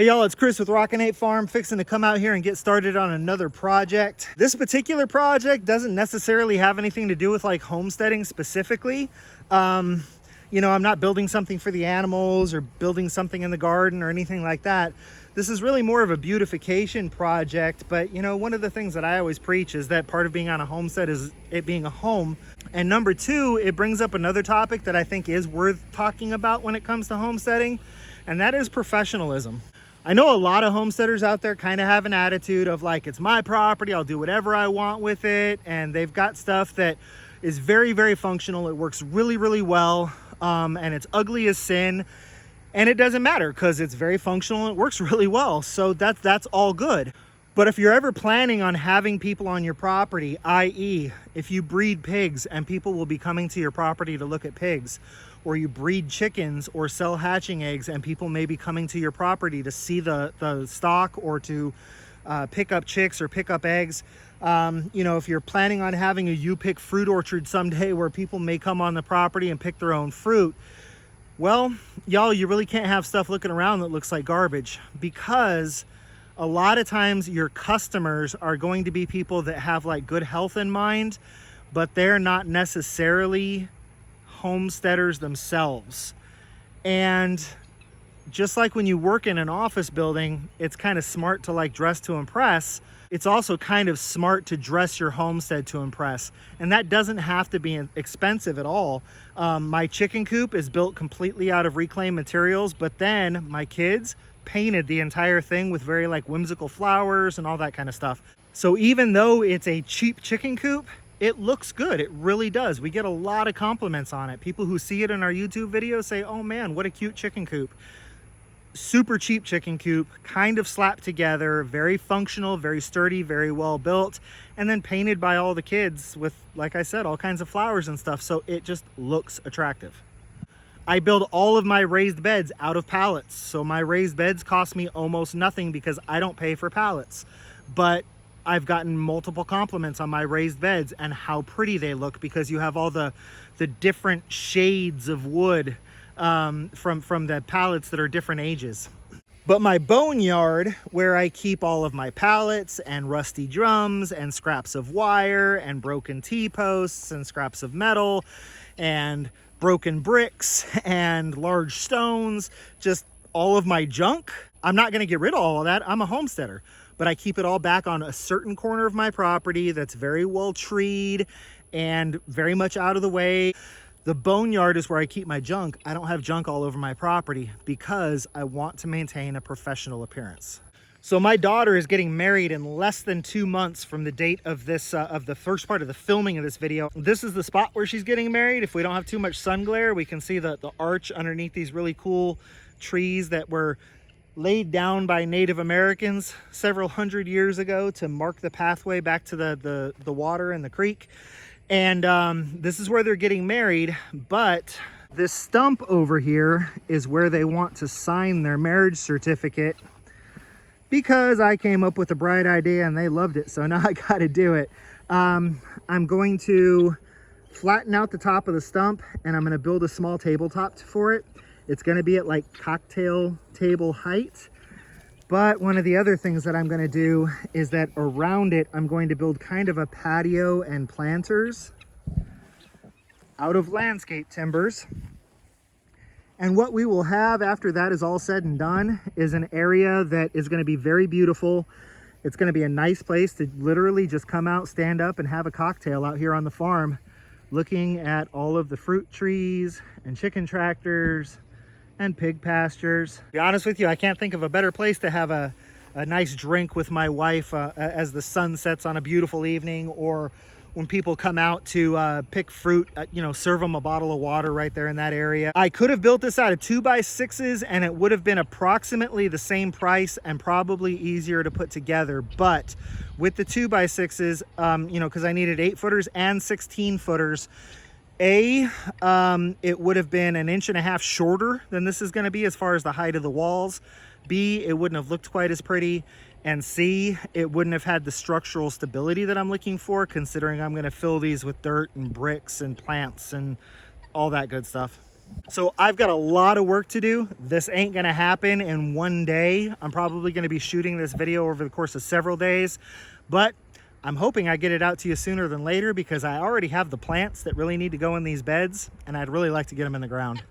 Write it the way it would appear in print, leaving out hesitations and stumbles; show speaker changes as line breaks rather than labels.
Hey y'all, it's Chris with Rockin Farm, fixing to come out here and get started on another project. This particular project doesn't necessarily have anything to do with like homesteading specifically. You know, I'm not building something for the animals or building something in the garden or anything like that. This is really more of a beautification project, but you know, one of the things that I always preach is that part of being on a homestead is it being a home. And number two, it brings up another topic that I think is worth talking about when it comes to homesteading, and that is professionalism. I know a lot of homesteaders out there kind of have an attitude of like, it's my property, I'll do whatever I want with it. And they've got stuff that is very, very functional. It works really, really well. And it's ugly as sin. And it doesn't matter because it's very functional and it works really well. So that's all good. But if you're ever planning on having people on your property, i.e. if you breed pigs and people will be coming to your property to look at pigs, or you breed chickens or sell hatching eggs and people may be coming to your property to see the stock or to pick up chicks or pick up eggs. You know, if you're planning on having a you-pick fruit orchard someday where people may come on the property and pick their own fruit, well, y'all, you really can't have stuff looking around that looks like garbage, because a lot of times your customers are going to be people that have like good health in mind, but they're not necessarily homesteaders themselves. And just like when you work in an office building, it's kind of smart to like dress to impress. It's also kind of smart to dress your homestead to impress. And that doesn't have to be expensive at all. My chicken coop is built completely out of reclaimed materials, but then my kids painted the entire thing with very like whimsical flowers and all that kind of stuff. So even though it's a cheap chicken coop, it looks good. It really does. We get a lot of compliments on it. People who see it in our YouTube videos say, oh man, what a cute chicken coop. Super cheap chicken coop, kind of slapped together, very functional, very sturdy, very well built, and then painted by all the kids with, like I said, all kinds of flowers and stuff. So it just looks attractive. I build all of my raised beds out of pallets. So my raised beds cost me almost nothing because I don't pay for pallets. But I've gotten multiple compliments on my raised beds and how pretty they look, because you have all the different shades of wood from the pallets that are different ages. But my boneyard, where I keep all of my pallets and rusty drums and scraps of wire and broken T-posts and scraps of metal and broken bricks and large stones, just all of my junk, I'm not going to get rid of all of that. I'm a homesteader. But I keep it all back on a certain corner of my property that's very well treed and very much out of the way. The boneyard is where I keep my junk. I don't have junk all over my property because I want to maintain a professional appearance. So my daughter is getting married in less than 2 months from the date of this, of the first part of the filming of this video. This is the spot where she's getting married. If we don't have too much sun glare, we can see the arch underneath these really cool trees that were laid down by Native Americans several hundred years ago to mark the pathway back to the water and the creek. And this is where they're getting married, but this stump over here is where they want to sign their marriage certificate, because I came up with a bright idea and they loved it, so now I got to do it. I'm going to flatten out the top of the stump and I'm going to build a small tabletop for it. It's going to be at like cocktail table height. But one of the other things that I'm going to do is that around it, I'm going to build kind of a patio and planters out of landscape timbers. And what we will have after that is all said and done is an area that is going to be very beautiful. It's going to be a nice place to literally just come out, stand up, and have a cocktail out here on the farm, looking at all of the fruit trees and chicken tractors and pig pastures. To be honest with you, I can't think of a better place to have a nice drink with my wife as the sun sets on a beautiful evening, or when people come out to pick fruit, you know, serve them a bottle of water right there in that area. I could have built this out of 2x6s and it would have been approximately the same price and probably easier to put together. But with the 2x6s, you know, because I needed 8-footers and 16-footers, it would have been 1.5 inches shorter than this is going to be as far as the height of the walls. B, it wouldn't have looked quite as pretty. And C, it wouldn't have had the structural stability that I'm looking for, considering I'm going to fill these with dirt and bricks and plants and all that good stuff. So I've got a lot of work to do. This ain't gonna happen in one day. I'm probably gonna be shooting this video over the course of several days, but I'm hoping I get it out to you sooner than later because I already have the plants that really need to go in these beds and I'd really like to get them in the ground.